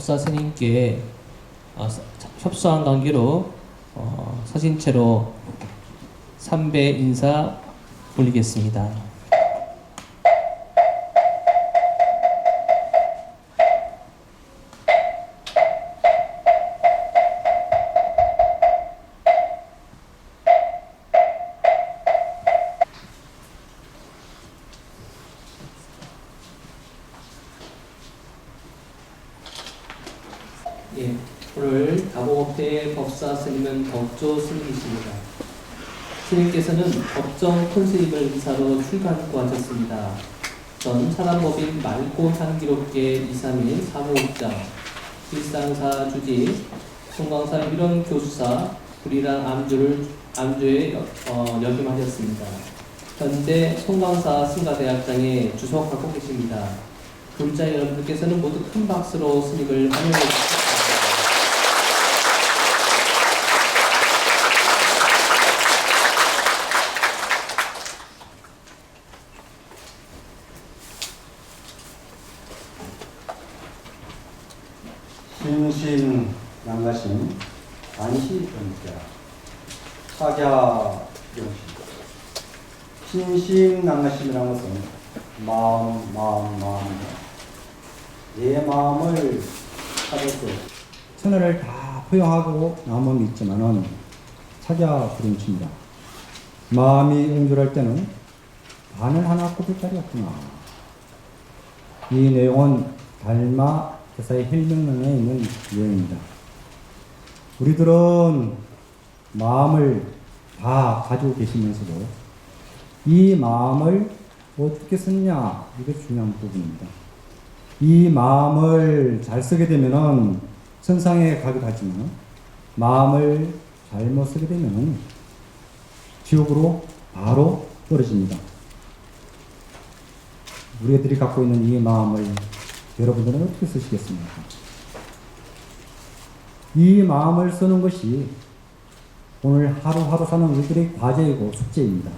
법사 스님께 협소한 관계로 사진체로 삼배 인사 올리겠습니다. 예, 오늘 다보업대의 법사 스님은 덕조 스님이십니다. 스님께서는 법정 콘세입을 이사로 출가하고 하셨습니다. 전 사단법인 맑고 향기롭게 231 사무국장, 일상사 주지, 송광사 유령 교수사, 불이랑 암주에 역임하셨습니다. 현재 송광사 승가대학장에 주석하고 계십니다. 불자 여러분들께서는 모두 큰 박수로 스님을 환영해 주십니다. 부친 양가신 안시병자 사자병신 신심 양가심이라는 것은 마음 내 마음을 찾아서 천하를 다 포용하고 남음이 있지만은 사자 부름칩니다. 마음이 옹졸할 때는 바늘 하나 꼽을 자리 없구나. 이 내용은 달마 대사의 힐명론에 있는 내용입니다. 우리들은 마음을 다 가지고 계시면서도 이 마음을 어떻게 쓰느냐, 이게 중요한 부분입니다. 이 마음을 잘 쓰게 되면은 선상에 가기도 하지만 마음을 잘못 쓰게 되면은 지옥으로 바로 떨어집니다. 우리들이 갖고 있는 이 마음을 여러분들은 어떻게 쓰시겠습니까? 이 마음을 쓰는 것이 오늘 하루하루 사는 우리들의 과제이고 숙제입니다.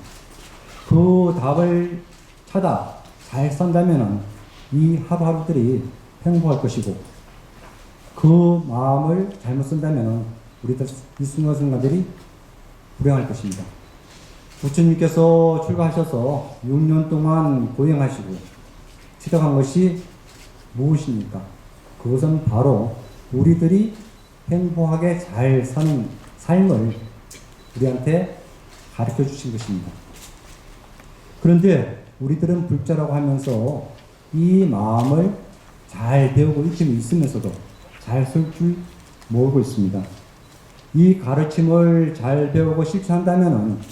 그 답을 찾아 잘 산다면 이 하루하루들이 행복할 것이고, 그 마음을 잘못 쓴다면 우리들 이 순간순간들이 불행할 것입니다. 부처님께서 출가하셔서 6년 동안 고행하시고 시작한 것이 무엇입니까? 그것은 바로 우리들이 행복하게 잘 사는 삶을 우리한테 가르쳐 주신 것입니다. 그런데 우리들은 불자라고 하면서 이 마음을 잘 배우고 익히고 있으면서도 잘 쓸 줄 모르고 있습니다. 이 가르침을 잘 배우고 실천한다면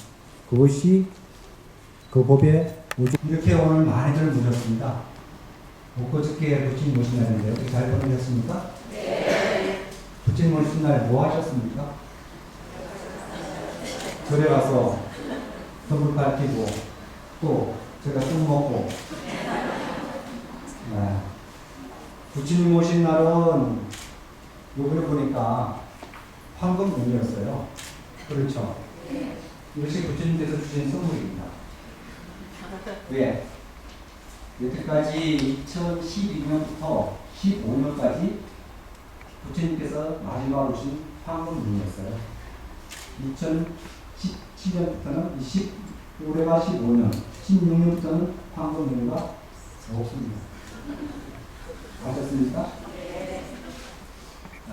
그것이 그 법의 이렇게 오늘 많이들 모셨습니다. 엊그저께 부처님 오신 날인데 어떻게 잘 보내셨습니까? 네. 부처님 오신 날 뭐 하셨습니까? 절에 가서 선물 밝히고 또 제가 술 먹고. 네. 부처님 오신 날은 요번에 보니까 황금문이었어요. 그렇죠? 이것이 부처님께서 주신 선물입니다. 왜? 여태까지 2012년부터 15년까지 부처님께서 마지막으로 주신 황금문이었어요. 2017년부터는 올해가 15년, 16년부터는 황금문가 없습니다. 아셨습니까? 네. 아,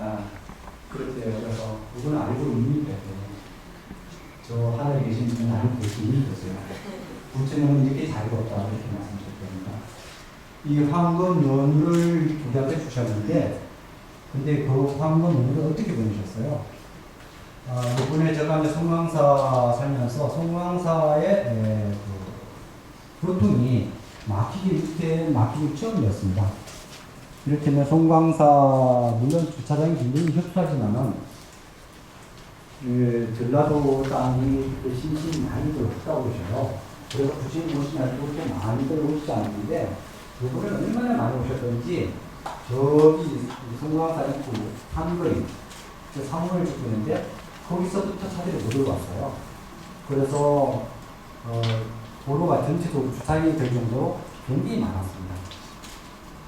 그렇대요. 그래서 그건 알고 있는 거예요. 저 하늘에 계신 분은 알고 계시는 거죠. 부처님은 이렇게 자유롭다 이렇게 말씀하셨거든요. 이 황금 연유를 우리한테 주셨는데, 근데 그 황금 연유를 어떻게 보내셨어요? 이번에 제가 이제 송광사 살면서 송광사의 그 교통이 막히기 처음이었습니다. 이렇게 하면 송광사 물론 주차장이 굉장히 협소하지만은 전라도 땅이 신심이 많이들 없다고 그러셔요. 그래서 부처님 오신 날도 그렇게 많이들 오시지 않는데 이번에는 얼마나 많이 오셨던지 저기 송광사 입구 한거리 상문을 짓고 있는데 거기서부터 차들이 못 올라왔어요. 그래서 도로가 전체적으로 주차장이 될 정도로 굉장히 많았습니다.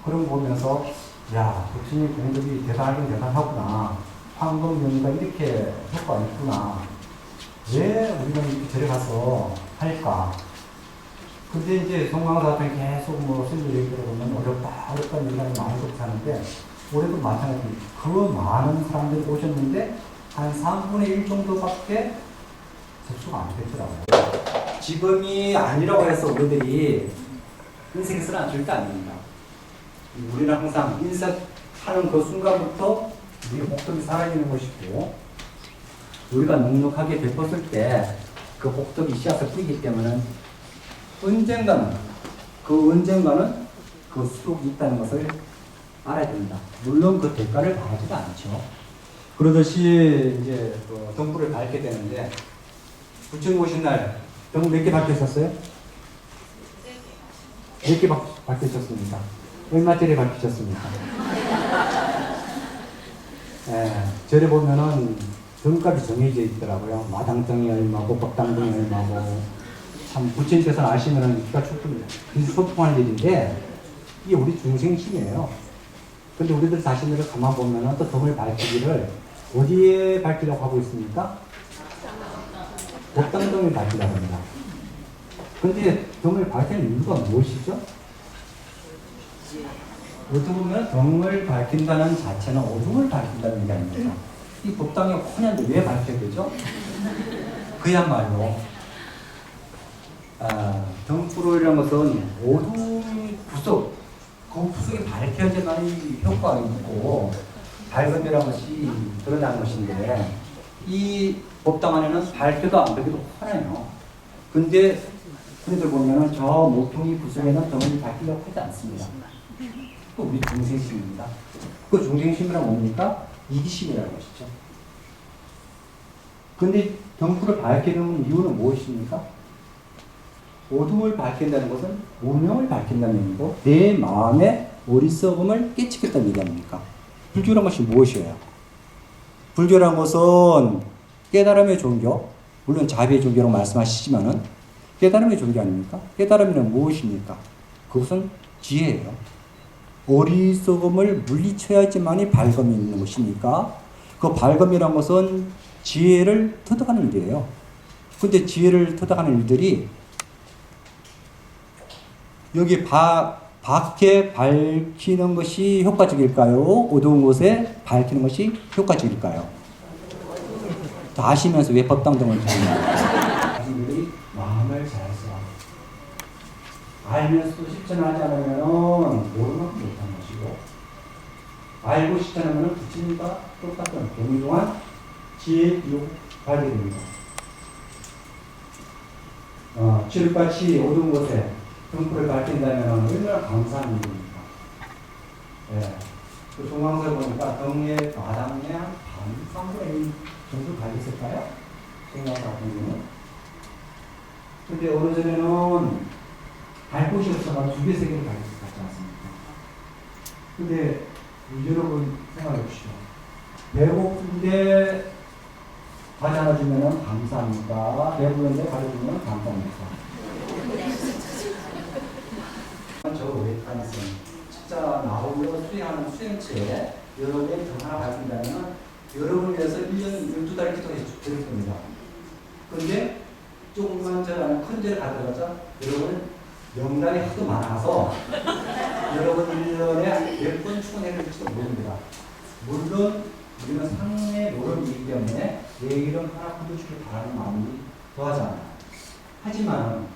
그런 거 보면서 야, 부처님 공덕이 대단하긴 대단하구나. 황금연유가 이렇게 효과가 있구나. 왜 우리는 이렇게 절에 가서 할까? 근데 이제 송광사 앞에 계속 스님들 얘기 들어보면 어렵다는 얘기가 많이 그렇게 하는데 올해도 마찬가지로 그 많은 사람들이 오셨는데 한 3분의 1 정도밖에 접수가 안 됐더라고요. 지금이 아니라고 해서 우리들이 인생에서는 절대 아닙니다. 우리는 항상 인사하는 그 순간부터 우리 복덕이 살아있는 것이고, 우리가 넉넉하게 베풀었을 때 그 복덕이 씨앗을 뿌리기 때문에 언젠가는 그 수록이 있다는 것을 알아야 됩니다. 물론 그 대가를 바라지도 않죠. 그러듯이 이제 등불을 밝게 되는데, 부처님 오신 날 등불 몇 개 밝히셨어요? 몇 개 밝히셨습니까? 얼마짜리 밝히셨습니까? 절에 보면은 등값이 정해져 있더라고요. 마당등이 얼마고 법당등이 얼마고. 참 부처님께서는 아시면은 기가 소통할 일인데 이게 우리 중생심이에요. 근데 우리들 자신들을 가만 보면은 또 덤을 밝히기를 어디에 밝히려고 하고 있습니까? 법당등을 밝히려고 합니다. 근데 덤을 밝히는 이유가 무엇이죠? 어떻게 보면 덤을 밝힌다는 자체는 어둠을 밝힌다는 게 아닙니다. 이 법당이 훤한데 왜 밝혀야 되죠? 그야말로 등불이라는 것은 어둠 구석, 그 구석이 밝혀야지만 효과가 있고 밝은이라는 것이 드러나는 것인데 이 법당 안에는 밝혀도 안 밝혀도 훤해요. 근데 흔히들 보면은 저 모퉁이 구석에는 덤을 밝히려고 하지 않습니다. 또 우리 중생심입니다. 그 중생심이란 뭡니까? 이기심이라는 것이죠. 근데 등불을 밝히는 이유는 무엇입니까? 어둠을 밝힌다는 것은 무명을 밝힌다는 얘기고 내 마음의 어리석음을 깨치겠다는 얘기 아닙니까? 불교란 것이 무엇이에요? 불교란 것은 깨달음의 종교, 물론 자비의 종교라고 말씀하시지만은 깨달음의 종교 아닙니까? 깨달음이란 무엇입니까? 그것은 지혜예요. 어리석음을 물리쳐야지만이 밝음이 있는 것이니까 그 밝음이란 것은 지혜를 터득하는 일이에요. 근데 지혜를 터득하는 일들이 여기 밖에 밝히는 것이 효과적일까요? 어두운 곳에 밝히는 것이 효과적일까요? 다 아시면서 왜 법당등을 켜느냐? 자신들이 마음을 잘 써. 알면서도 실천하지 않으면 모르는 만큼 못하는 것이고 알고 실천하면 부처님과 똑같은 동일한 지혜의 기록을 발휘 됩니다. 칠흑같이 어두운 곳에 등불을 밝힌다면 얼마나 감사한 일입니까? 예. 그 중앙서 보니까 등의 마당에 한 반, 3분의 1 정도 달렸을까요? 중앙서 같은 경우는. 근데 어느 전에는 갈 곳이 없어서 2개, 3개를 갈 수 같지 않습니까? 근데 여러분 생각해 보시죠. 배고픈데 가져다주면 감사합니까? 배부른데 가져주면 감사합니까? 저 외탄성 진짜 나홀로 수행하는 수행체에 여러분의 등 하나 밝힌다면 여러분을 위해서 1년 12달 기도해 드릴 겁니다. 근데 조금만 큰 죄를 가져가자 여러분은 명단이 하도 많아서 여러분 1년에 몇 번 축원해드릴지도 모릅니다. 물론 우리는 상의 노력이기 때문에 내 이름 하나 불러주길 바라는 마음이 더하잖아요. 하지만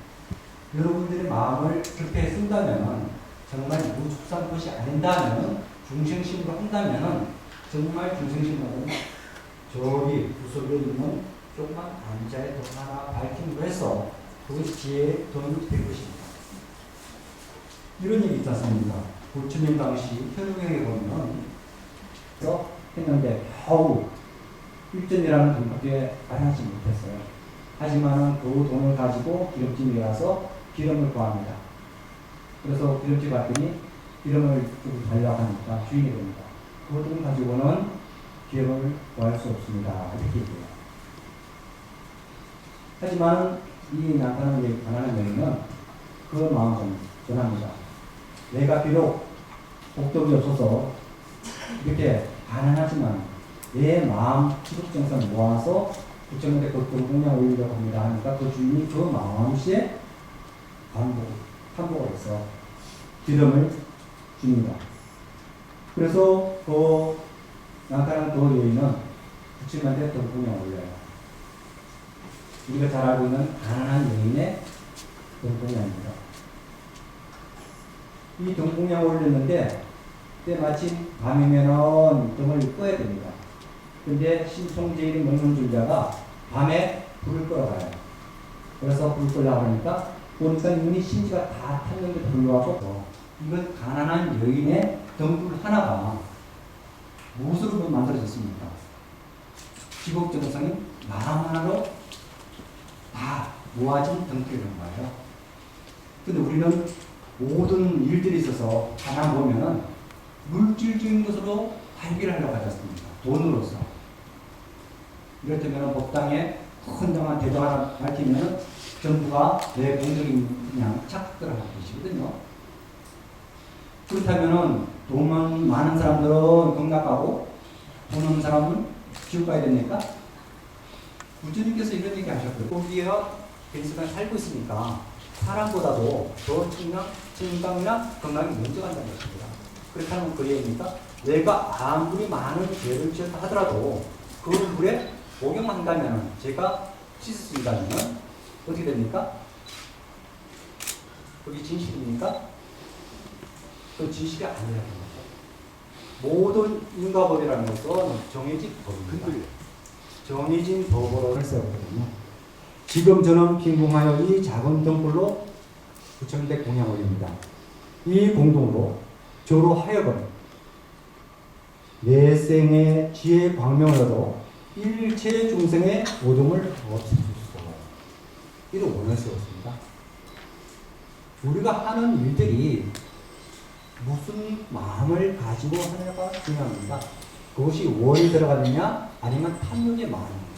여러분들의 마음을 그렇게 쓴다면 정말 무속상 것이 아닌다면 중생심으로 한다면 정말 중생심으로는 저기 구석에 있는 조그만 암자의 돈 하나 밝힘으로 해서 그것이 지혜의 돈이 될 것입니다. 이런 얘기 있지 않습니까? 부처님 당시 혈육에 보면 그래서 했는데 겨우 1전이라는 돈밖에 마련하지 못했어요. 하지만 그 돈을 가지고 기름집에 가서 기름을 구합니다. 그래서 기름집 갔더니 기름을 좀 달라고 하니까 주인이 됩니다. 그 돈 가지고는 기름을 구할 수 없습니다. 이렇게 얘기해요. 하지만 이 나타나는 가난한 여인은 그 마음을 전합니다. 내가 비록 복덕이 없어서 이렇게 가난하지만 내 마음 기독정성을 모아서 부처님한테 그 공양 올리려고 합니다. 하니까 그 주인이 그 마음씨에 환복을 해서 기름을 줍니다. 그래서 그 나타난 그 여인은 부처님한테 그 공양 올려요. 우리가 잘 알고 있는 가난한 여인의 등공양입니다. 이 등공양을 올렸는데 때마침 밤이면은 등을 꺼야 됩니다. 근데 신통제일인 명륜주자가 밤에 불을 끌어가요. 그래서 불을 끌려고 하니까 보니까 이미 신지가 다 탔는데 불구하고 이건 가난한 여인의 등불 하나가 무엇으로 만들어졌습니까? 지곡정성이 마음 하나로 다 모아진 등불이라는 거예요. 근데 우리는 모든 일들이 있어서 하나 보면은 물질적인 것으로 해결하려고 하지 않습니까? 돈으로서. 이를테면 법당에 큰 등한 대도 하나 밝히면 정부가 내 공적인 그냥 착들어 하는 것이거든요. 그렇다면은 돈 많은 사람들은 경락하고 돈 없는 사람은 지옥 가야 됩니까? 부처님께서 이런 얘기 하셨거든요. 거기에 베니스가 살고 있으니까 사람보다도 더 건강이나 먼저 간다는 것입니다. 그렇다면 그 얘기입니까? 내가 아무리 많은 죄를 지었다 하더라도 그 물에 목욕한다면 제가 씻을 수 있다면 어떻게 됩니까? 그게 진실입니까? 그 진실이 아니라는 거죠. 모든 인과법이라는 것은 정해진 법입니다. 정해진 법으로 세웠거든요. 지금 저는 빈궁하여 이 작은 등불로 부처님께 공양 올립니다. 이 공동으로 저로 하여금 내생의 지혜 광명으로도 일체 중생의 오동을 없앨 수 있도록 이런 원을 세웠습니다. 우리가 하는 일들이 무슨 마음을 가지고 하느냐가 중요합니다. 그것이 원이 들어가느냐 아니면 탐욕의 마음입니다.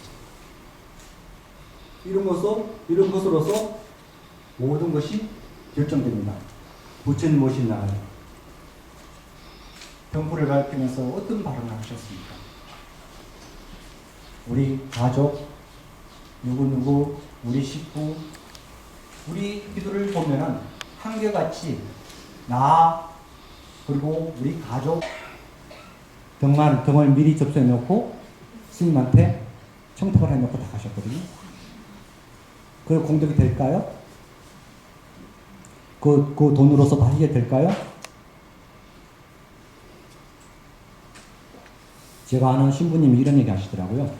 이런 것으로서 모든 것이 결정됩니다. 부처님 오신 날 등불을 밝히면서 어떤 발언을 하셨습니까? 우리 가족, 누구누구, 우리 식구, 우리 기도를 보면은 한결같이 나 그리고 우리 가족 등을 미리 접수해 놓고 스님한테 청탁을 해 놓고 다 가셨거든요. 그 공덕이 될까요? 그 돈으로서 다 해결될까요? 제가 아는 신부님이 이런 얘기 하시더라고요.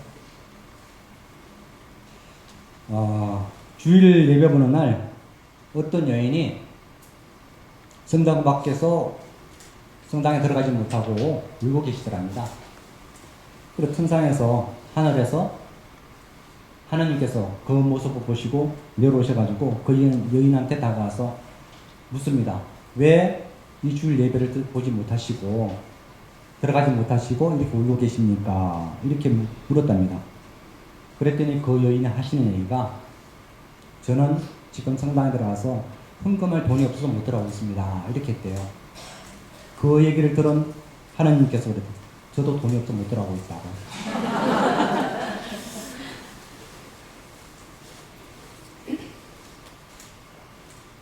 주일 예배 보는 날 어떤 여인이 성당 밖에서 성당에 들어가지 못하고 울고 계시더랍니다. 그리고 천상에서 하늘에서 하나님께서 그 모습을 보시고 내려오셔가지고 그 여인한테 다가와서 묻습니다. 왜 이 주일 예배를 보지 못하시고 들어가지 못하시고 이렇게 울고 계십니까? 이렇게 물었답니다. 그랬더니 그 여인이 하시는 얘기가 저는 지금 성당에 들어가서 헌금할 돈이 없어서 못 들어가고 있습니다. 이렇게 했대요. 그 얘기를 들은 하나님께서 그랬대요. 저도 돈이 없어서 못 들어가고 있다고.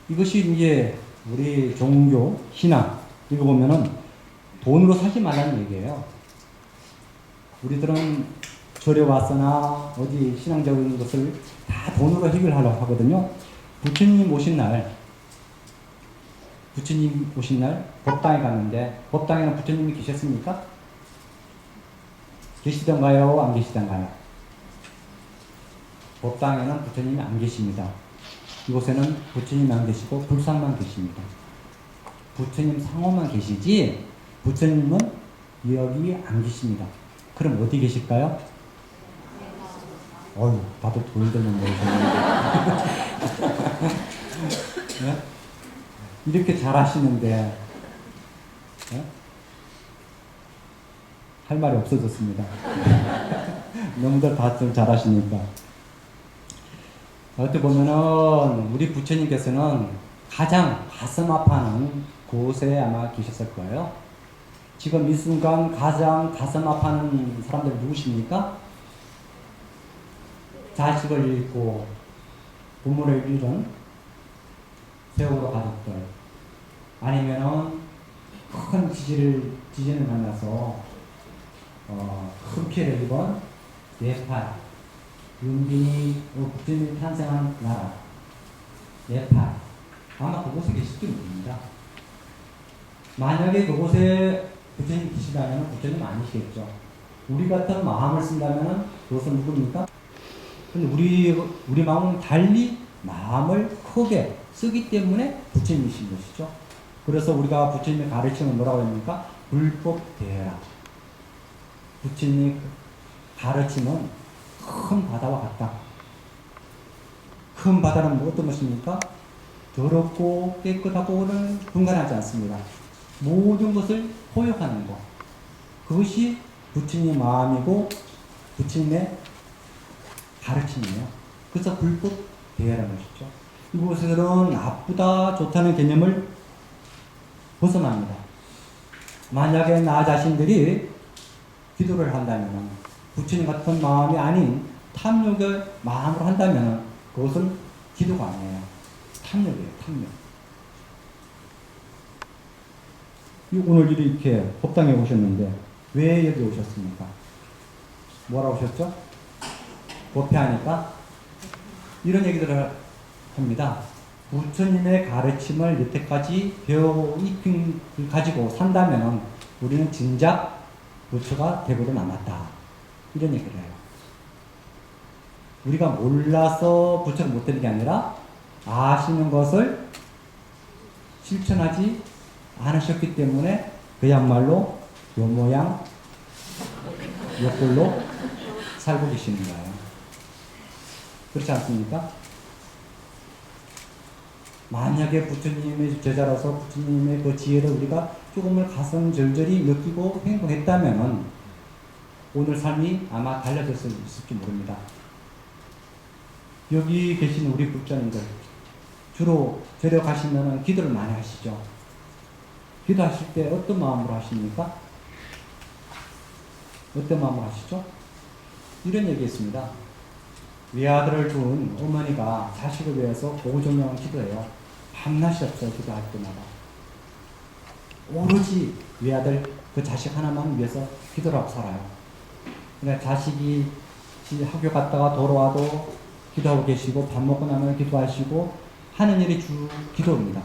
이것이 이제 우리 종교, 신앙 이거 보면은 돈으로 사지 말라는 얘기예요. 우리들은 절에 왔으나 어디 신앙적인 것을 다 돈으로 해결하려고 하거든요. 부처님 오신 날 법당에 갔는데 법당에는 부처님이 계셨습니까? 계시던가요? 안 계시던가요? 법당에는 부처님이 안 계십니다. 이곳에는 부처님이 안 계시고 불상만 계십니다. 부처님 상호만 계시지 부처님은 여기 안 계십니다. 그럼 어디 계실까요? 다들 돌들면 모르겠는데 네? 이렇게 잘하시는데 네? 할 말이 없어졌습니다. 너무들 다 좀 잘하시니까. 어떻게 보면은 우리 부처님께서는 가장 가슴 아파하는 곳에 아마 계셨을 거예요. 지금 이 순간 가장 가슴 아파하는 사람들 누구십니까? 자식을 잃고 부모를 잃은 세월호 가족들, 아니면은 큰 지진을 만나서 큰 피해를 입은 네팔, 윤빈이 부처님이 탄생한 나라 네팔, 아마 그곳에 계실지 모릅니다. 만약에 그곳에 부처님 계시다면 부처님 아니시겠죠. 우리 같은 마음을 쓴다면 그것은 누굽니까? 근데 우리 마음은 달리 마음을 크게 쓰기 때문에 부처님이신 것이죠. 그래서 우리가 부처님의 가르침을 뭐라고 합니까? 불법 대해라. 부처님의 가르침은 큰 바다와 같다. 큰 바다는 어떤 것입니까? 더럽고 깨끗하고는 분간하지 않습니다. 모든 것을 포용하는 것. 그것이 부처님의 마음이고 부처님의 가르침이에요. 그래서 불법 대해라는 것이죠. 이곳에서는 나쁘다, 좋다는 개념을 벗어납니다. 만약에 나 자신들이 기도를 한다면 부처님 같은 마음이 아닌 탐욕의 마음으로 한다면 그것은 기도가 아니에요. 탐욕이에요. 탐욕. 오늘 이렇게 법당에 오셨는데 왜 여기 오셨습니까? 뭐라 오셨죠? 법회하니까 이런 얘기들을 합니다. 부처님의 가르침을 여태까지 배워 익힌 가지고 산다면 우리는 진작 부처가 되고도 남았다. 이런 얘기를 해요. 우리가 몰라서 부처가 못 되는 게 아니라 아시는 것을 실천하지 않으셨기 때문에 그야말로 요 모양 요 꼴로 살고 계시는 거예요. 그렇지 않습니까? 만약에 부처님의 제자라서 부처님의 그 지혜를 우리가 조금을 가슴 절절히 느끼고 행동했다면 오늘 삶이 아마 달라졌을 수 있을지 모릅니다. 여기 계신 우리 불자님들 주로 절에 가시면 기도를 많이 하시죠. 기도하실 때 어떤 마음으로 하십니까? 어떤 마음으로 하시죠? 이런 얘기했습니다. 외아들을 둔 어머니가 자식을 위해서 오종영 기도해요. 밤낮이 없어요. 기도할 때마다. 오로지 외아들 그 자식 하나만 위해서 기도를 하고 살아요. 그러니까 자식이 학교 갔다가 돌아와도 기도하고 계시고 밥 먹고 나면 기도하시고 하는 일이 주 기도입니다.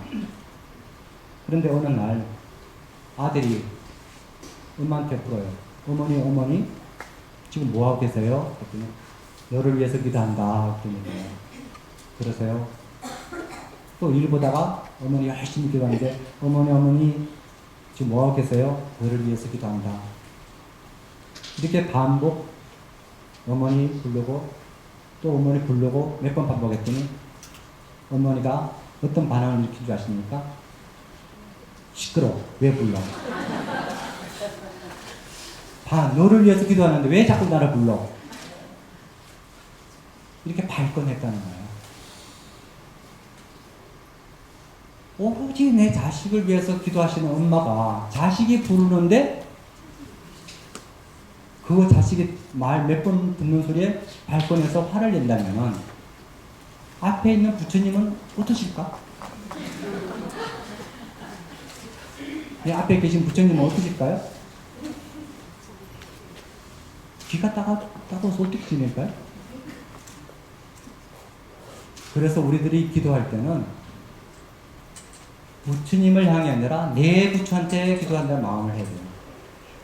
그런데 어느 날 아들이 엄마한테 물어요. 어머니 지금 뭐하고 계세요? 그랬더니 너를 위해서 기도한다. 그러는데 그러세요? 또 일 보다가 어머니 열심히 기도하는데 어머니 지금 뭐하고 계세요? 너를 위해서 기도한다. 이렇게 반복 어머니 부르고 또 어머니 부르고 몇 번 반복했더니 어머니가 어떤 반응을 일으킨 줄 아십니까? 시끄러워. 왜 불러? 너를 위해서 기도하는데 왜 자꾸 나를 불러? 이렇게 발끈했다는 거예요. 오로지 내 자식을 위해서 기도하시는 엄마가 자식이 부르는데 그 자식이 말 몇 번 듣는 소리에 발끈해서 화를 낸다면 앞에 있는 부처님은 어떠실까? 내 앞에 계신 부처님은 어떠실까요? 귀가 따가워서 어떻게 지낼까요? 그래서 우리들이 기도할 때는 부처님을 향해 아니라 내 부처한테 기도한다는 마음을 해야 돼요.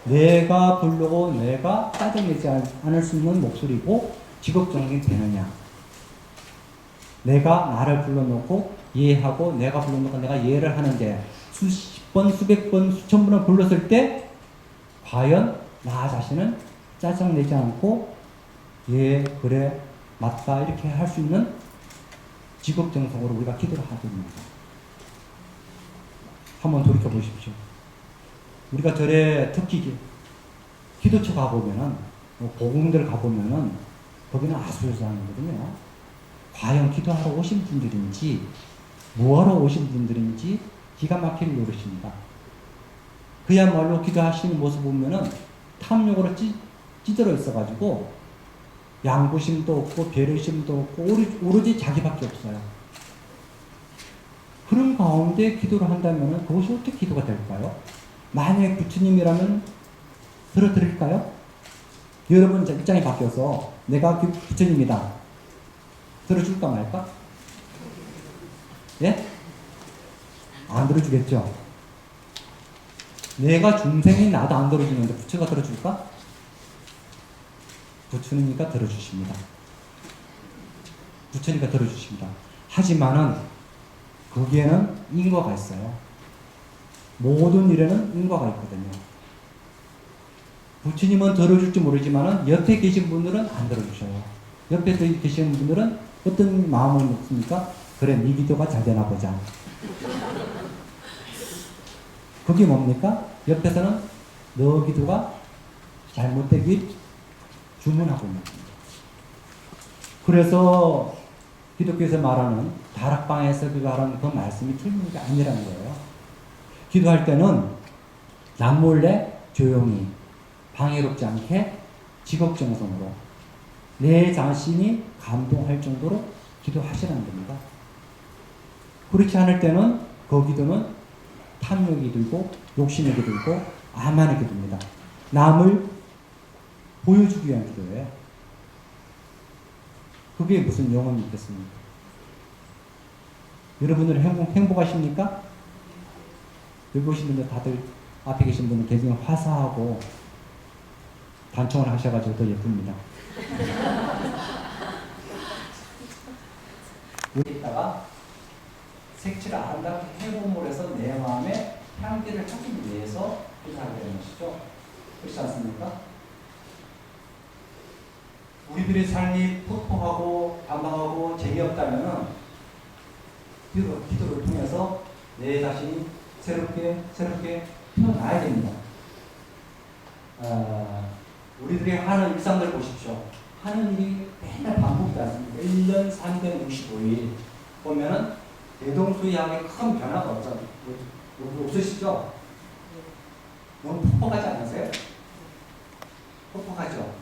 내가 부르고 내가 짜증내지 않을 수 있는 목소리고 직업정이 되느냐. 내가 나를 불러놓고 이해하고 내가 불러놓고 내가 이해를 하는데 수십 번, 수백 번, 수천 번을 불렀을 때 과연 나 자신은 짜증내지 않고 예, 그래, 맞다 이렇게 할 수 있는 직업정성으로 우리가 기도를 하고 있는 거예요. 한번 돌이켜 보십시오. 우리가 절에 특히 기도처 가보면은, 보궁들 가보면은, 거기는 아수라장이거든요. 과연 기도하러 오신 분들인지, 뭐하러 오신 분들인지 기가 막히게 노릇입니다. 그야말로 기도하시는 모습 보면은 탐욕으로 찌들어 있어가지고, 양보심도 없고, 배려심도 없고, 오로지 자기밖에 없어요. 그런 가운데 기도를 한다면 그것이 어떻게 기도가 될까요? 만약 부처님이라면 들어드릴까요? 여러분 입장이 바뀌어서 내가 부처님이다. 들어줄까 말까? 예? 안 들어주겠죠? 내가 중생이 나도 안 들어주는데 부처가 들어줄까? 부처님이니까 들어주십니다. 부처니까 들어주십니다. 하지만은 거기에는 인과가 있어요. 모든 일에는 인과가 있거든요. 부처님은 들어줄지 모르지만 옆에 계신 분들은 안 들어주셔요. 옆에 계신 분들은 어떤 마음을 먹습니까? 그래, 네 기도가 잘 되나 보자. 그게 뭡니까? 옆에서는 너 기도가 잘못되길 주문하고 있는 겁니다. 그래서 기독교에서 말하는 다락방에서 그거 하는 그 말씀이 틀린 게 아니라는 거예요. 기도할 때는 남몰래 조용히 방해롭지 않게 직업정성으로 내 자신이 감동할 정도로 기도하시라는 겁니다. 그렇지 않을 때는 그 기도는 탐욕이 들고 욕심이 들고 아만하게 됩니다. 남을 보여주기 위한 기도예요. 그게 무슨 영혼이 있겠습니까? 여러분들 행복하십니까? 여기 오신 분들 다들 앞에 계신 분은 굉장히 화사하고 단청을 하셔가지고 더 예쁩니다. 여기다가 색칠을 아름답게 해봄으로 해서 내 마음에 향기를 하기 위해서 기도하게 되는 것이죠. 그렇지 않습니까? 우리들의 삶이 풋풋하고 반방하고 재미없다면 기도를 통해서 내 자신이 새롭게 태어나야 됩니다. 우리들이 하는 일상들 보십시오. 하는 일이 맨날 반복되지 않습니까? 1년 365일 보면은 대동소이하게 큰 변화가 없으시죠? 너무 퍽퍽하지 않으세요? 퍽퍽하죠?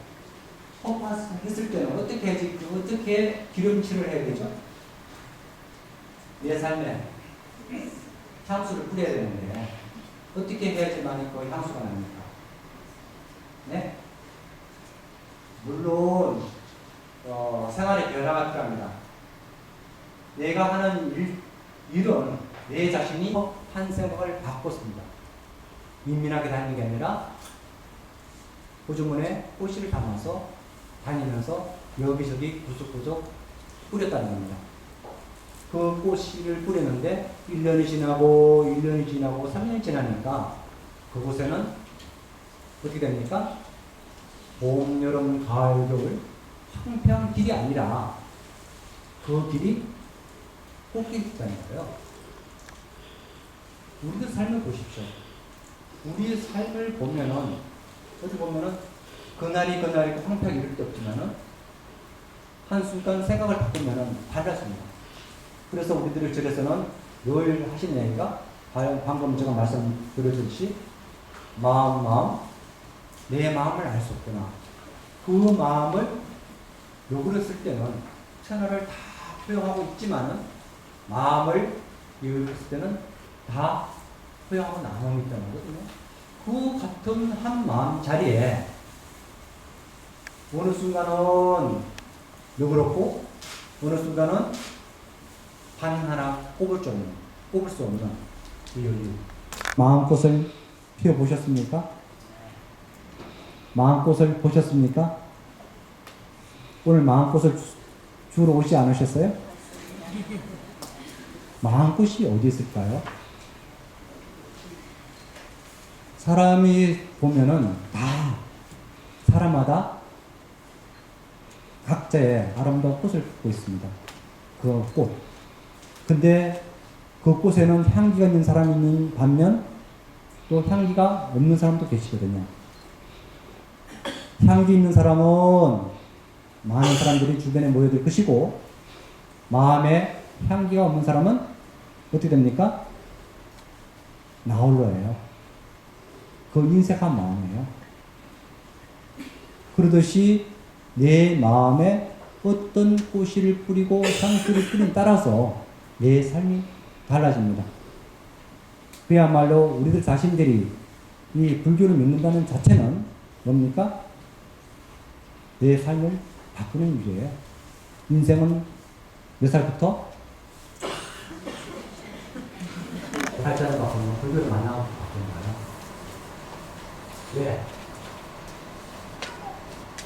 퍽퍽했을 때는 어떻게 해야지, 어떻게 기름칠을 해야 되죠? 내 삶에 향수를 뿌려야 되는데 어떻게 해야지만 그 향수가 납니까? 네? 물론 생활의 변화가 필요합니다. 내가 하는 일은 내 자신이 한 생각을 바꿨습니다. 민민하게 다니는 게 아니라 호주문에 꽃씨를 담아서 다니면서 여기저기 구석구석 뿌렸다는 겁니다. 그 꽃씨를 뿌렸는데 1년이 지나고 1년이 지나고 3년이 지나니까 그곳에는 어떻게 됩니까? 봄, 여름, 가을, 겨울 평평한 길이 아니라 그 길이 꽃길이라는 거예요. 우리들 삶을 보십시오. 우리의 삶을 보면은 어디 보면은 그날이 황폐하게 이럴 때 없지만은 한순간 생각을 바꾸면은 달라집니다. 그래서 우리들의 절에서는 늘 하시는 얘기가 방금 제가 말씀드렸듯이 내 마음을 알 수 없구나. 그 마음을 욕을 쓸 때는 천하를 다 표현하고 있지만은 마음을 읽을 때는 다 표현하고 나눠 있다는 거거든요. 그 같은 한 마음 자리에 어느 순간은 너그럽고 어느 순간은 단 하나 뽑을 수 없는 이 마음꽃을 피워보셨습니까? 마음꽃을 보셨습니까? 오늘 마음꽃을 주러 오지 않으셨어요? 마음꽃이 어디 있을까요? 사람이 보면은 다 사람마다 각자의 아름다운 꽃을 갖고 있습니다. 그 꽃. 근데 그 꽃에는 향기가 있는 사람이 있는 반면 또 향기가 없는 사람도 계시거든요. 향기 있는 사람은 많은 사람들이 주변에 모여들 것이고 마음에 향기가 없는 사람은 어떻게 됩니까? 나홀로예요. 그 인색한 마음이에요. 그러듯이 내 마음에 어떤 꽃을 뿌리고 향수를 뿌린 따라서 내 삶이 달라집니다. 그야말로 우리들 자신들이 이 불교를 믿는다는 자체는 뭡니까? 내 삶을 바꾸는 일이에요. 인생은 몇 살부터? 살자를 바꾸는 불교를 만나고 바꾸는 거예요. 왜?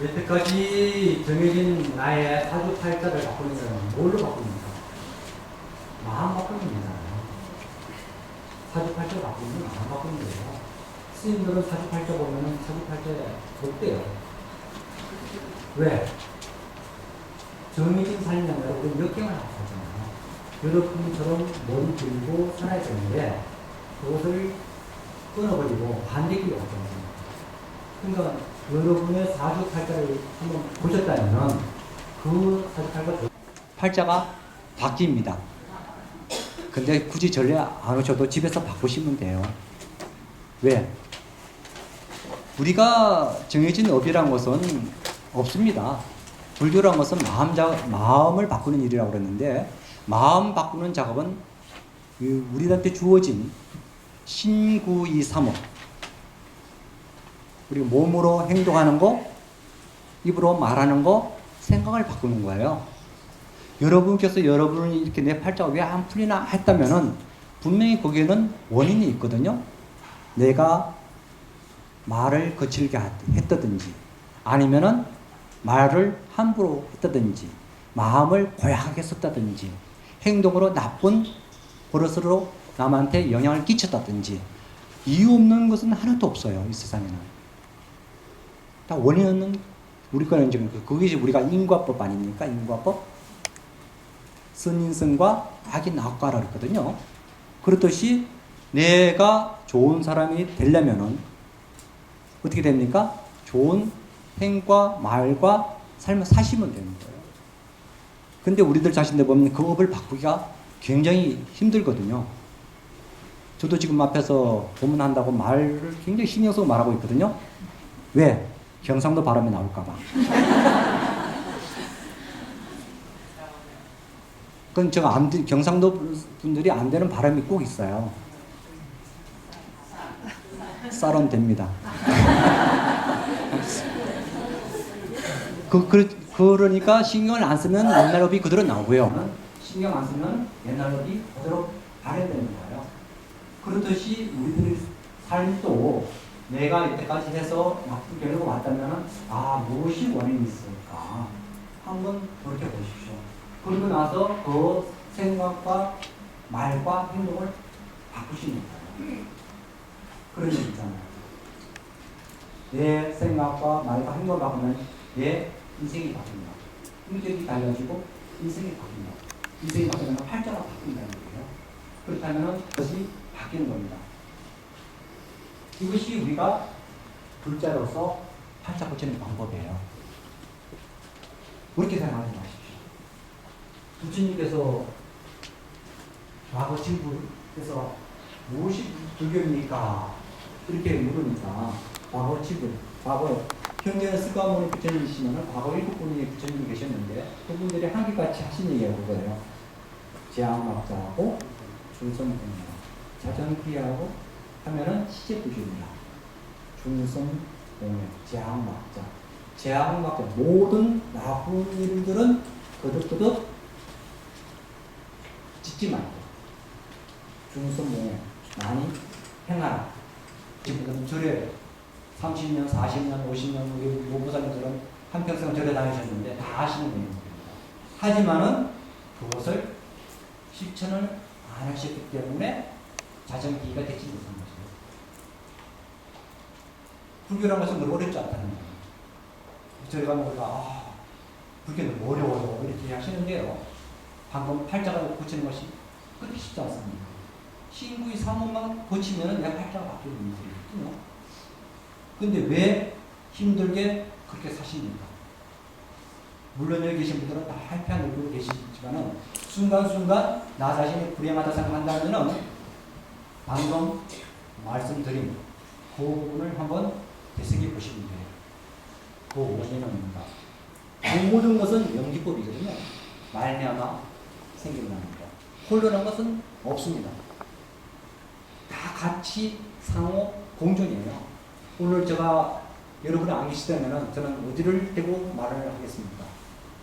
여태까지 정해진 나의 사주팔자를 바꾸는 거는 뭘로 바꿉니까? 마음 바꾸는 거잖아요. 사주팔자 바꾸는 건 마음 바꾸는 거예요. 스님들은 사주팔자 보면은 사주팔자에 없대요. 왜? 정해진 삶이 아니라 우리는 역경을 살잖아요. 여러분처럼 머리 들고 살아야 되는데 그것을 끊어버리고 반대길이 없잖아요. 그러니까 여러분의 사주팔자를 한번 보셨다면 그 사주팔자가 바뀝니다. 근데 굳이 전례 안 오셔도 집에서 바꾸시면 돼요. 왜? 우리가 정해진 업이란 것은 없습니다. 불교란 것은 마음을 바꾸는 일이라고 그랬는데, 마음 바꾸는 작업은 우리한테 주어진 신구이삼업, 우리가 몸으로 행동하는 거, 입으로 말하는 거, 생각을 바꾸는 거예요. 여러분께서 여러분이 이렇게 내 팔자가 왜 안 풀리나 했다면은 분명히 거기에는 원인이 있거든요. 내가 말을 거칠게 했다든지, 아니면은 말을 함부로 했다든지, 마음을 고약하게 썼다든지, 행동으로 나쁜 버릇으로 남한테 영향을 끼쳤다든지, 이유 없는 것은 하나도 없어요, 이 세상에는. 다 원인 없는, 우리 거는 지금 그게 우리가 인과법 아닙니까? 인과법. 선인성과 악인 악과라 그랬거든요. 그렇듯이 내가 좋은 사람이 되려면은 어떻게 됩니까? 좋은 행과 말과 삶을 사시면 되는 거예요. 근데 우리들 자신들 보면 그 업을 바꾸기가 굉장히 힘들거든요. 저도 지금 앞에서 법문한다고 말을 굉장히 신경 쓰고 말하고 있거든요. 왜? 경상도 발음이 나올까봐. 그건 제가 경상도 분들이 안 되는 발음이 꼭 있어요. 쌀은 됩니다. 그러니까 신경을 안 쓰면 옛날 업이 그대로 나오고요. 신경 안 쓰면 옛날 업이 그대로 발현되는 거예요. 그렇듯이 우리들의 삶도 내가 이때까지 해서 나쁜 결과가 왔다면 무엇이 원인이 있을까? 한번 돌이켜 보십시오. 그러고 나서 그 생각과 말과 행동을 바꾸시는 거예요. 그런 일 있잖아요. 내 생각과 말과 행동을 바꾸면 내 인생이 바뀐다. 인격이 달라지고 인생이 바뀐다. 인생이 바뀌면 팔자가 바뀐다는 거예요. 그렇다면 그것이 바뀌는 겁니다. 이것이 우리가 불자로서 팔자 고치는 방법이에요. 그렇게 생각하지 마십시오. 부처님께서 과거 친구께서 무엇이 불교입니까? 이렇게 물으니까 과거 친구, 과거 현재는 스가모니 부처님이시면 과거 7분이 부처님이 계셨는데 그분들이 한결같이 하신 얘기가 그거예요. 제왕막자하고 중성공명, 자전기하고 하면은 시제부주입니다. 중성공명, 제왕막자. 제왕막자 모든 나쁜 일들은 거듭거듭 짓지 말고 중성공명 많이 행하라. 지금 절에 30년, 40년, 50년 우리 모부사님들은 한평생 절에 다니셨는데 다 아시는 내용입니다. 하지만은 그것을 실천을 안 하셨기 때문에 자정기가 되지 못한 거죠. 불교라는 것은 그렇게 어렵지 않다는 거예요. 절에 가면 우리가 불교는 어려워요 이렇게 하시는데요. 방금 팔자가 고치는 것이 그렇게 쉽지 않습니다. 신구의 삼원만 고치면 내 팔자가 바뀌는 거거든요. 근데 왜 힘들게 그렇게 사십니까? 물론 여기 계신 분들은 다 할피한 얼굴로 계시지만은 순간순간 나 자신이 불행하다 생각한다면은 방금 말씀드린 그 부분을 한번 되새겨 보시면 돼요. 그 원인은 뭔가. 모든 것은 영지법이거든요. 말미암아 생기는 겁니다. 홀로란 것은 없습니다. 다 같이 상호 공존이에요. 오늘 제가 여러분이 안 계시다면 저는 어디를 대고 말을 하겠습니까?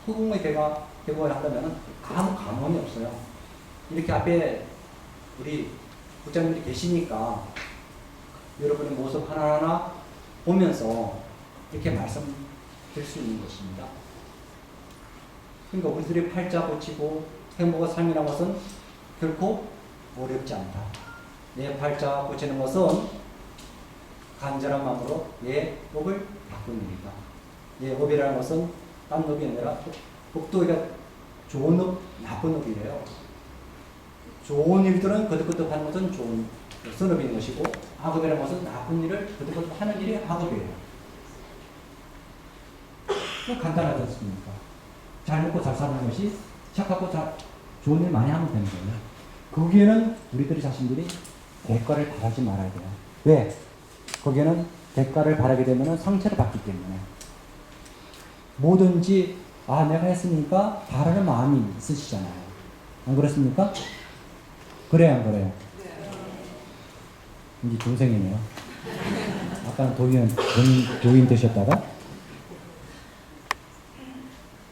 허공에 대고 한다면 아무 감흥이 없어요. 이렇게 앞에 우리 부장님들이 계시니까 여러분의 모습 하나하나 보면서 이렇게 말씀드릴 수 있는 것입니다. 그러니까 우리들이 팔자 고치고 행복한 삶이라는 것은 결코 어렵지 않다. 내 팔자 고치는 것은 간절한 마음으로 내 업을 바꾸는 일이다. 내 업이라는 것은 딴 업이 아니라 법도가 좋은 업, 나쁜 업이래요. 좋은 일들은 거듭거듭 하는 것은 좋은 선업인 것이고 악업이라는 것은 나쁜 일을 거듭거듭 하는 일이 악업이에요. 간단하지 않습니까? 잘 먹고 잘 사는 것이 착하고 좋은 일 많이 하면 되는 거예요. 거기에는 우리들이 자신들이 대가를 바라지 말아야 돼요. 왜? 거기에는 대가를 바라게 되면 상처를 받기 때문에 뭐든지 내가 했으니까 바라는 마음이 있으시잖아요. 안 그렇습니까? 그래요, 안 그래요? 이제 동생이네요. 아까는 도인 되셨다가.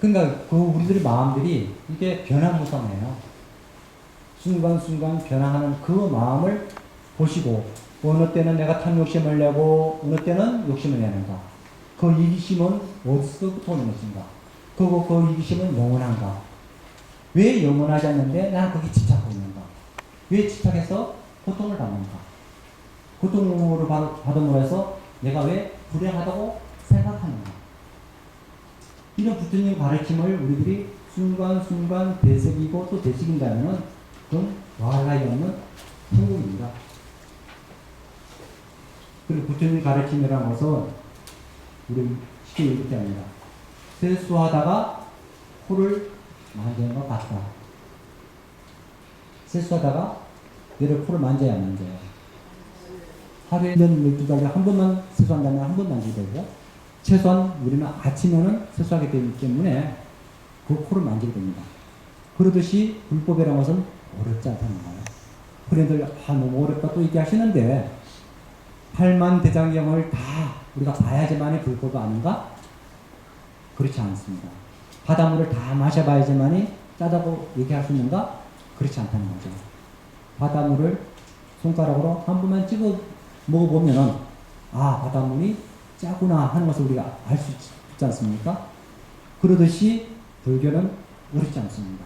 그러니까 우리들의 마음들이 이게 변화무쌍해요. 순간순간 변화하는 그 마음을 보시고 어느 때는 내가 탐욕심을 내고 어느 때는 욕심을 내는가. 그 이기심은 어디서부터 오는 것인가. 그리고 그 이기심은 영원한가. 왜 영원하지 않는데 나는 거기에 집착하고 있는가. 왜 집착해서 고통을 받는가. 고통을 받음으로 해서 내가 왜 불행하다고 생각하는가. 이런 부처님 가르침을 우리들이 순간순간 되새기고 또 되새긴다면 그건 더할 나위 없는 행복입니다. 그리고 부처님 가르침이라는 것은 우리 쉽게 이렇게 합니다. 세수하다가 코를 만지는 것 같다. 세수하다가 얘를 코를 만져야 만져요. 하루에 12달에 한 번만 세수한다면 한 번 만지게 되고 최소한 우리는 아침에는 세수하게 되기 때문에 그 코를 만지게 됩니다. 그러듯이 불법이라는 것은 어렵지 않다는 거예요. 그런데 너무 어렵다 또 얘기하시는데 8만 대장경을 다 우리가 봐야지만이 불법이 아닌가? 그렇지 않습니다. 바닷물을 다 마셔봐야지만이 짜다고 얘기할 수 있는가? 그렇지 않다는 거죠. 바닷물을 손가락으로 한 번만 찍어 먹어보면은 바닷물이 짜구나 하는 것을 우리가 알 수 있지 않습니까? 그러듯이 불교는 어렵지 않습니다.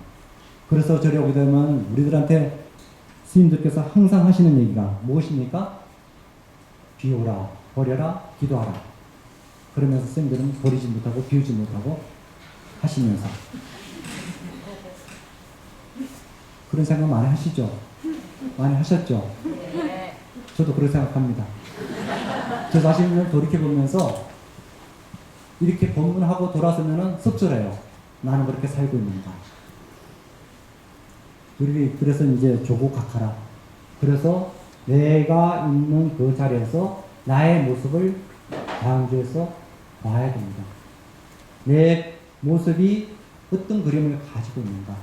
그래서 저리 오게 되면 우리들한테 스님들께서 항상 하시는 얘기가 무엇입니까? 비우라, 버려라, 기도하라. 그러면서 스님들은 버리지 못하고 비우지 못하고 하시면서 그런 생각 많이 하시죠? 많이 하셨죠? 저도 그렇게 생각합니다. 저 자신을 돌이켜보면서 이렇게 법문하고 돌아서면은 씁쓸해요. 나는 그렇게 살고 있는가. 그래서 이제 조국각하라. 그래서 내가 있는 그 자리에서 나의 모습을 다음주에서 봐야 됩니다. 내 모습이 어떤 그림을 가지고 있는가.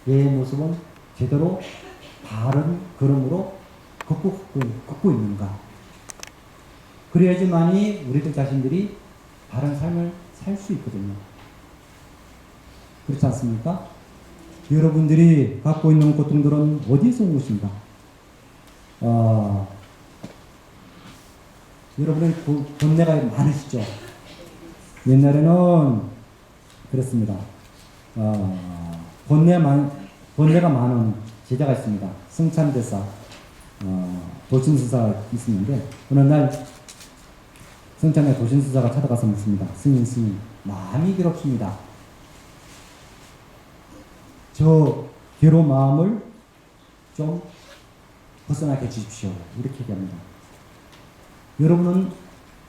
내 모습은 제대로 바른 걸음으로 걷고 있는가. 그래야지만이 우리들 자신들이 바른 삶을 살 수 있거든요. 그렇지 않습니까? 여러분들이 갖고 있는 고통들은 어디에서 온 것인가? 여러분의 본내가 많으시죠? 옛날에는 그렇습니다. 본내가 많은 제자가 있습니다. 승찬대사, 도신수사가 있었는데, 어느 날 승찬의 도신수사가 찾아가서 묻습니다. 스님, 마음이 괴롭습니다. 저 괴로운 마음을 좀 벗어나게 해주십시오. 이렇게 얘기합니다. 여러분은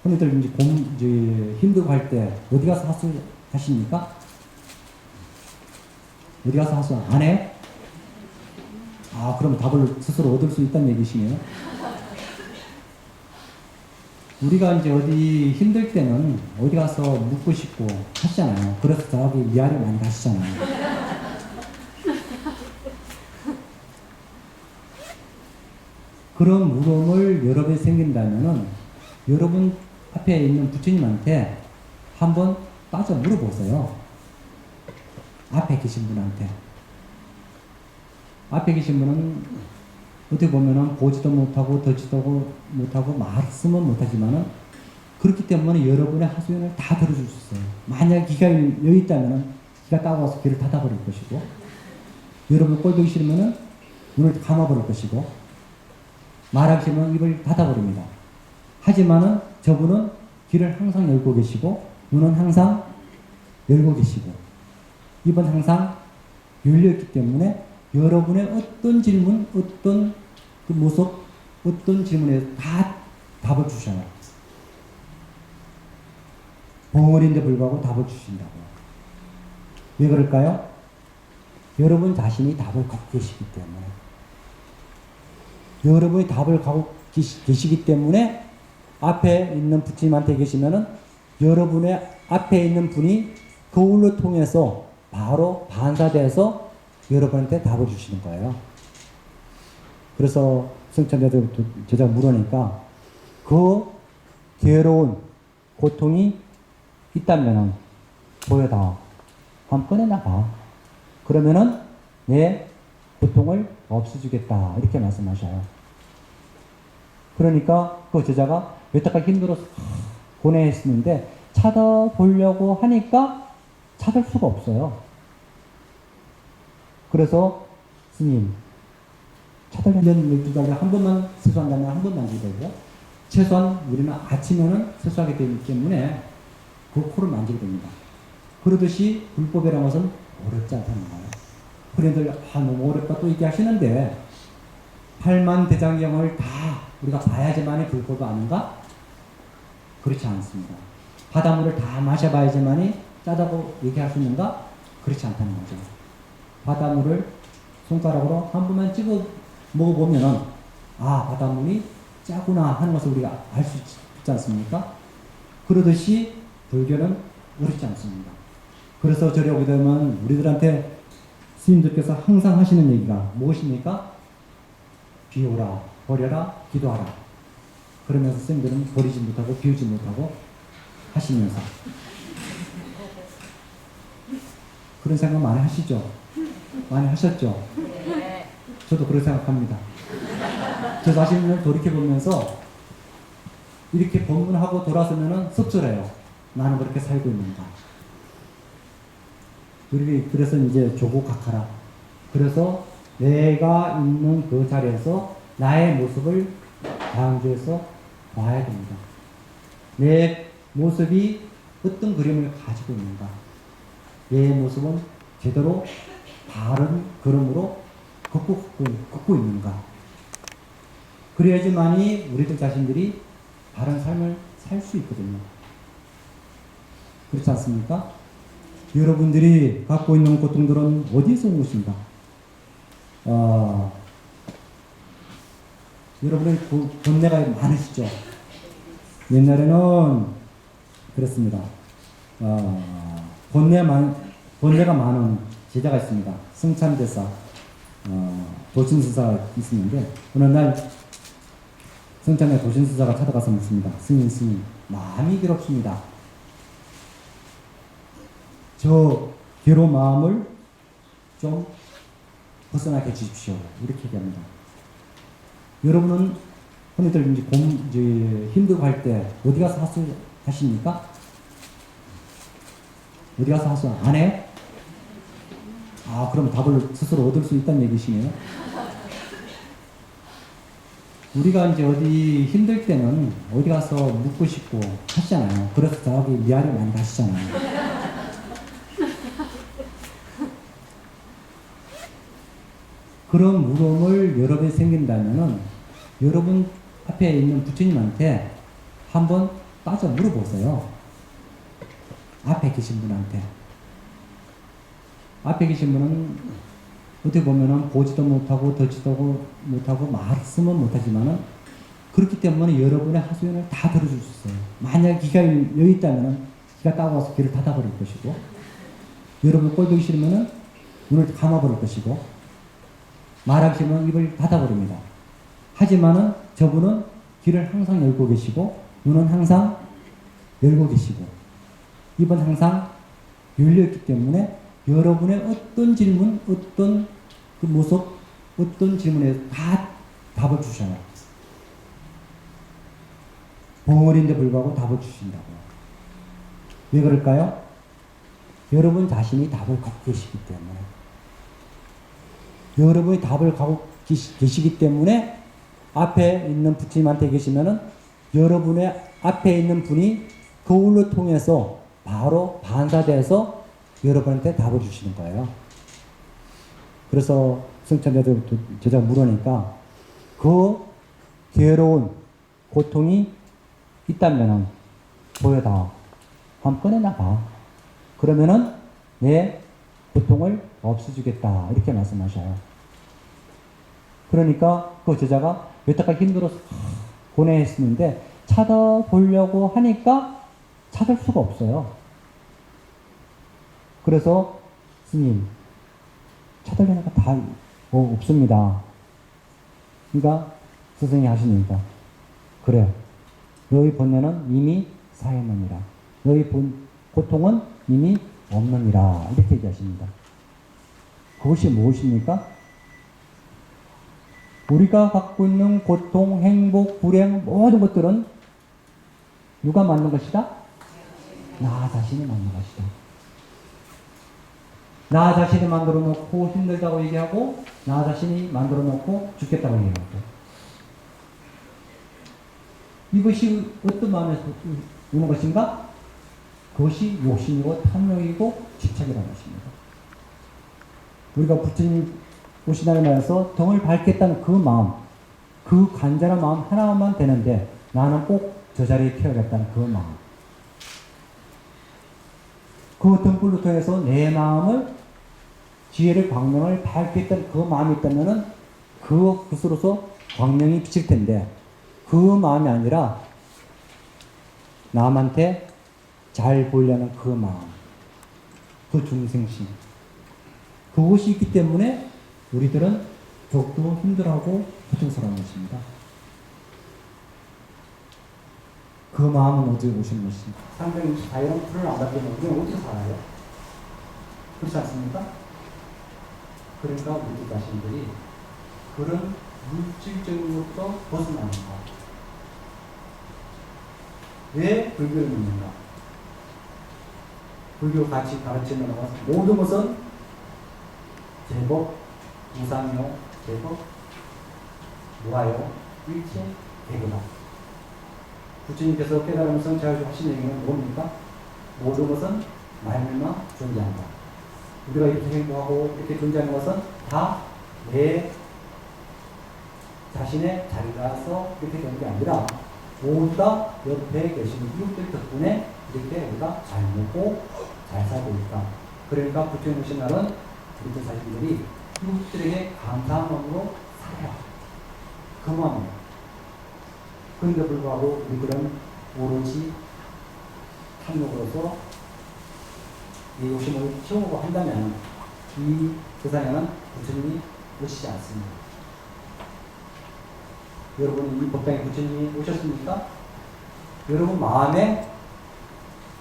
흔히들 이제 힘들고 할 때 어디 가서 하십니까? 어디 가서 하수 안 해요? 그럼 답을 스스로 얻을 수 있다는 얘기시네요. 우리가 이제 어디 힘들 때는 어디 가서 묻고 싶고 하시잖아요. 그래서 저기 위아래 많이 가시잖아요. 그런 물음을 여러 번 생긴다면은 여러분 앞에 있는 부처님한테 한번 따져 물어보세요. 앞에 계신 분한테. 앞에 계신 분은 어떻게 보면은 보지도 못하고 듣지도 못하고 말씀은 못하지만은 그렇기 때문에 여러분의 하소연을 다 들어줄 수 있어요. 만약 귀가 여기 있다면은 귀가 따가워서 귀를 닫아버릴 것이고, 여러분 꼴보기 싫으면은 눈을 감아버릴 것이고, 말하기 싫으면 입을 닫아버립니다. 하지만은 저분은 귀를 항상 열고 계시고, 눈은 항상 열고 계시고, 입은 항상 열려있기 때문에 여러분의 어떤 질문, 어떤 그 모습, 어떤 질문에 다 답을 주셔요. 벙어리인데 불구하고 답을 주신다고요. 왜 그럴까요? 여러분 자신이 답을 갖고 계시기 때문에. 여러분이 답을 갖고 계시기 때문에 앞에 있는 부처님한테 계시면은 여러분의 앞에 있는 분이 거울로 통해서 바로 반사돼서 여러분한테 답을 주시는 거예요. 그래서 승천자들 제자가 물으니까 그 괴로운 고통이 있다면은 보여다. 한번 꺼내나봐. 그러면은 내 고통을 없애주겠다. 이렇게 말씀하셔요. 그러니까 그 제자가 여태까지 힘들어서 고뇌했었는데 찾아보려고 하니까 찾을 수가 없어요. 그래서 스님 찾으려면 12달에 한 번만 세수한다면 한 번만 만지고요. 최소한 우리는 아침에는 세수하게 되기 때문에 그 코를 만지게 됩니다. 그러듯이 불법이라는 것은 어렵지 않다는 거예요. 흔히들 너무 어렵다 또 얘기하시는데 8만 대장경을 다 우리가 봐야지만이 불법이 아닌가? 그렇지 않습니다. 바닷물을 다 마셔봐야지만이 짜다고 얘기할 수 있는가? 그렇지 않다는 거죠. 바닷물을 손가락으로 한 번만 찍어 먹어보면은 바닷물이 짜구나 하는 것을 우리가 알 수 있지 않습니까? 그러듯이 불교는 어렵지 않습니다. 그래서 저리 오게 되면 우리들한테 스님들께서 항상 하시는 얘기가 무엇입니까? 비우라, 버려라, 기도하라. 그러면서 스님들은 버리지 못하고 비우지 못하고 하시면서 그런 생각 많이 하시죠? 많이 하셨죠? 저도 그렇게 생각합니다. 저 자신을 돌이켜보면서 이렇게 법문하고 돌아서면은 씁쓸해요. 나는 그렇게 살고 있는가. 그래서 이제 조국각하라. 그래서 내가 있는 그 자리에서 나의 모습을 강조해서 봐야 됩니다. 내 모습이 어떤 그림을 가지고 있는가. 내 모습은 제대로 바른 걸음으로 걷고 있는가. 그래야지만이 우리들 자신들이 바른 삶을 살 수 있거든요. 그렇지 않습니까? 여러분들이 갖고 있는 고통들은 어디에서 온 것인가? 여러분의 번뇌가 많으시죠? 옛날에는 그렇습니다. 번뇌가 많은 제자가 있습니다. 승찬대사, 도신스사가 있었는데, 어느 날 승찬의 도신스사가 찾아가서 묻습니다. 스님, 마음이 괴롭습니다. 저 괴로운 마음을 좀 벗어나게 해주십시오. 이렇게 얘기합니다. 여러분은 흔히들 이제 힘들고 할 때 어디 가서 하십니까? 어디 가서 하세요? 안 해요? 그럼 답을 스스로 얻을 수 있다는 얘기시네요. 우리가 이제 어디 힘들 때는 어디 가서 묻고 싶고 하시잖아요. 그래서 저기 위아래 많이 가시잖아요. 그런 물음을 여러 번 생긴다면은 여러분 앞에 있는 부처님한테 한번 따져 물어보세요. 앞에 계신 분한테. 앞에 계신 분은 어떻게 보면은 보지도 못하고 듣지도 못하고 말씀은 못하지만은 그렇기 때문에 여러분의 하소연을 다 들어줄 수 있어요. 만약 귀가 여기 있다면은 귀가 따가워서 귀를 닫아버릴 것이고, 여러분 꼴 보기 싫으면은 눈을 감아버릴 것이고, 말하기 싫으면 입을 닫아버립니다. 하지만은 저분은 귀를 항상 열고 계시고, 눈은 항상 열고 계시고, 입은 항상 열려있기 때문에 여러분의 어떤 질문, 어떤 그 모습, 어떤 질문에 다 답을 주셔요. 벙어리인데 불구하고 답을 주신다고요. 왜 그럴까요? 여러분 자신이 답을 갖고 계시기 때문에. 여러분이 답을 갖고 계시기 때문에 앞에 있는 부처님한테 계시면은 여러분의 앞에 있는 분이 거울로 통해서 바로 반사돼서 여러분한테 답을 주시는 거예요. 그래서 승천자들 제자가 물으니까 그 괴로운 고통이 있다면은 보여다. 한번 꺼내나봐. 그러면은 내 고통을 없애주겠다. 이렇게 말씀하셔요. 그러니까 그 제자가 여태까지 힘들어서 고뇌했었는데 찾아보려고 하니까 찾을 수가 없어요. 그래서 스님, 찾으려니까 다 없습니다. 그러니까 스승이 하시니까, 그래, 너희 본래는 이미 사했느니라. 너희 고통은 이미 없느니라. 이렇게 얘기하십니다. 그것이 무엇입니까? 우리가 갖고 있는 고통, 행복, 불행, 모든 것들은 누가 만든 것이다? 나 자신이 만든 것이다. 나 자신이 만들어 놓고 힘들다고 얘기하고, 나 자신이 만들어 놓고 죽겠다고 얘기하고. 이것이 어떤 마음에서 오는 것인가? 그것이 욕심이고 탐욕이고 집착이라는 것입니다. 우리가 부처님 오신 날에 말해서 등을 밟겠다는 그 마음, 그 간절한 마음 하나만 되는데 나는 꼭 저 자리에 태어났다는 그 마음. 그 등불로 통해서 내 마음을, 지혜를, 광명을 밝겠다는 그 마음이 있다면은 그것으로서 광명이 비칠 텐데, 그 마음이 아니라 남한테 잘 보이려는 그 마음, 그 중생심, 그것이 있기 때문에 우리들은 더욱더 힘들어하고 고통스러운 것입니다. 그 마음은 어디에 오신 것입니까? 364년 풀을 안 받으면 우리는 어디서 살아요? 그렇지 않습니까? 그러니까 우리 자신들이 그런 물질적인 것부터 벗어나는 것. 왜 불교를 믿는가? 불교 같이 가르치는 것은 모든 것은 제법, 무상요, 제법, 무아요, 일체, 대구다. 부처님께서 깨달으면서 제가 하신 얘기는 뭡니까? 모든 것은 말미암아 존재한다. 우리가 이렇게 행동하고 이렇게 존재하는 것은 다 내 자신의 자리라서 이렇게 되는 게 아니라 모두 다 옆에 계시는 이웃들 덕분에 이렇게 우리가 잘 먹고 잘 살고 있다. 그러니까 부처님 오신 날은 우리들 자신들이 이웃들에게 감사한 마음으로 살아야 그 마음이에요. 그런데 불구하고 우리들은 오로지 탐욕으로서 이 욕심을 키우고 한다면 이 세상에는 부처님이 오시지 않습니다. 여러분, 이 법당에 부처님이 오셨습니까? 여러분 마음에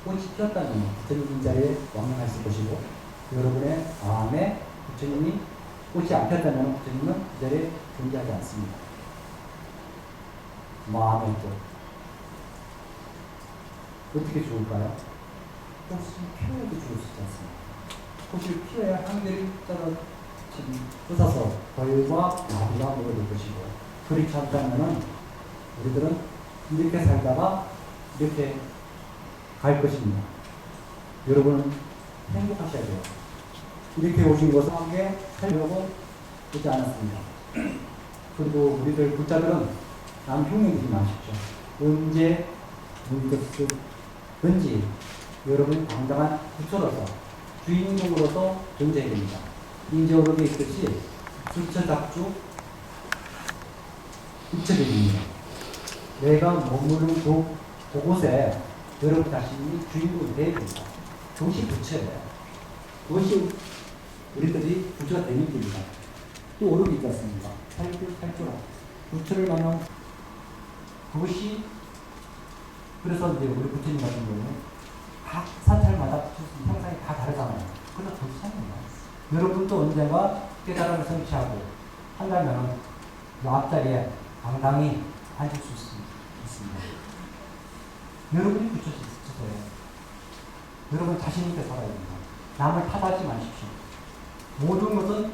꽃이 피었다면 부처님 이 자리에 왕명하실 것이고, 여러분의 마음에 부처님이 꽃이 안 피었다면 부처님은 이 자리에 존재하지 않습니다. 마음의 꽃. 어떻게 좋을까요? 꽃이 피어야도 좋을 수 있지 않습니까? 꽃을 피워야 하늘이 쏟아서 벌과 나비가 모여들 것이고, 그렇지 않다면 우리들은 이렇게 살다가 이렇게 갈 것입니다. 여러분은 행복하셔야 돼요. 이렇게 오신 것은 함께 살려고 오지 않았습니다. 그리고 우리들 불자들은 남 흉내내지 마십시오. 언제 무엇이든지 여러분이 당당한 부처로서, 주인공으로서 존재해야 됩니다. 인제어록에 있듯이 주처작주 부처입니다. 내가 머무르는 그곳에 여러분 자신이 주인공이 되어야 됩니다. 그것이 부처예요. 그것이 우리들이 부처가 되는 길입니다. 또 어록이 있지 않습니까? 살주라. 부처를 만난 그것이, 그래서 이제 우리 부처님 같은 경우는 각 사찰마다 형상이 다 다르잖아요. 그래서 불쌍합니다. 여러분도 언젠가 깨달음을 성취하고 한다면 그 앞자리에 당당히 앉을 수 있습니다. 여러분이 부처세요. 여러분 자신 있게 살아야 됩니다. 남을 탓하지 마십시오. 모든 것은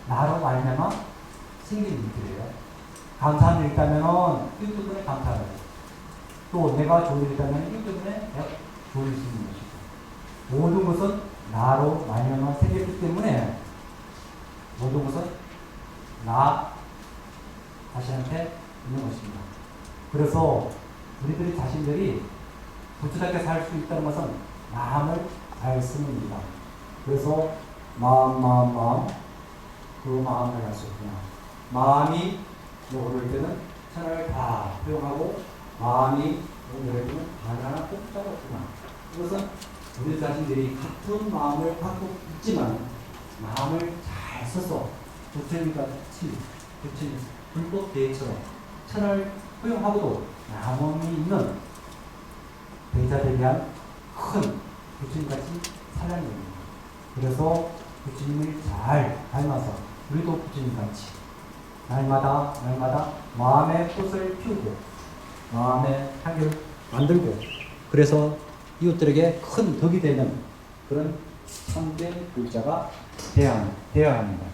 나로 말미암아 생긴 일들이에요. 감사한 일 있다면 이 부분에 감사하라. 또 내가 좋은 일 있다면 이 부분에 내가 좋은 일 있는 것이고, 모든 것은 나로 말미암아 생겼기 때문에 모든 것은 나 자신한테 있는 것입니다. 그래서 우리들이 자신들이 부처답게 살 수 있다는 것은 마음을 잘 쓰는입니다. 그래서 마음 그 마음을 알 수 있구나. 마음이 오를 때는 천하를 다 허용하고 마음이 오늘에도 하나하나 꼭 잡았구나. 이것은 우리 자신들이 같은 마음을 갖고 있지만 마음을 잘 써서 부처님과 같이 부처님 불법 대처럼 천을 허용하고도 남음이 있는 대자들에 대한 큰 부처님같이 살라는 겁니다. 그래서 부처님을 잘 닮아서 우리도 부처님같이 날마다 마음의 꽃을 피우고 마음의 향기를 만들고 그래서 이웃들에게 큰 덕이 되는 그런 참된 불자가 되어야 합니다.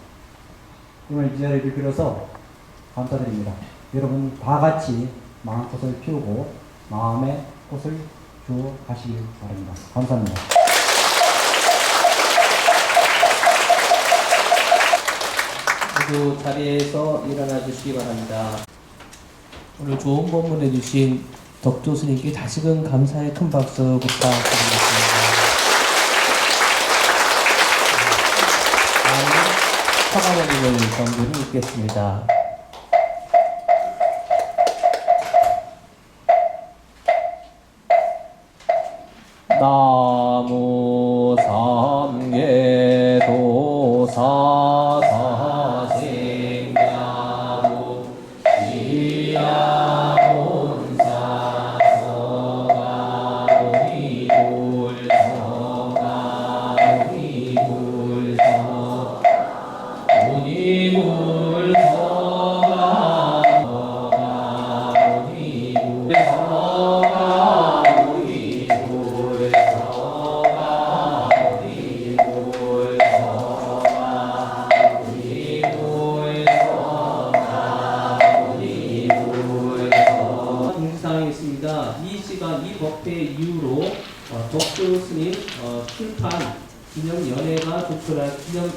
오늘 이 자리를 빌어서 감사드립니다. 여러분 다 같이 마음꽃을 피우고 마음의 꽃을 주어 가시길 바랍니다. 감사합니다. 모두 자리에서 일어나 주시기 바랍니다. 오늘 좋은 법문해 주신 덕조 스님께 다시금 감사의 큰 박수 부탁드리겠습니다. 다음은 화가모님을 경전히 읽겠습니다. 나무 삼계 도사 사생야무 이야본사 서가모니불 서가모니불 서가모니불 인사하겠습니다. 이 시간 이 법회 이후로 덕조 스님 출판 기념 연회가 조촐할 기념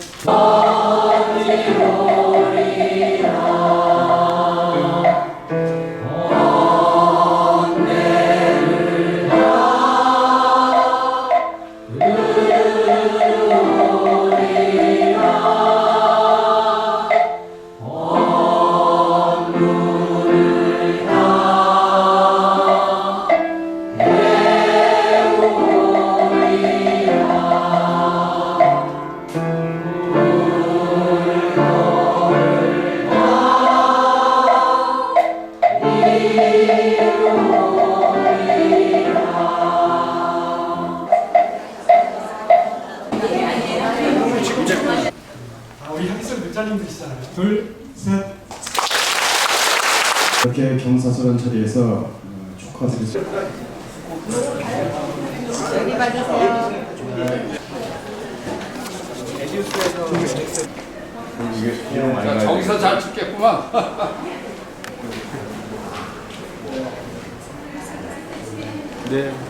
우리 향선 목자님들이시잖아요. 둘, 셋. 이렇게 경사스러운 자리에서 축하드리겠습니다. 여기 봐주세요. 저기서 잘 죽겠구만. 네.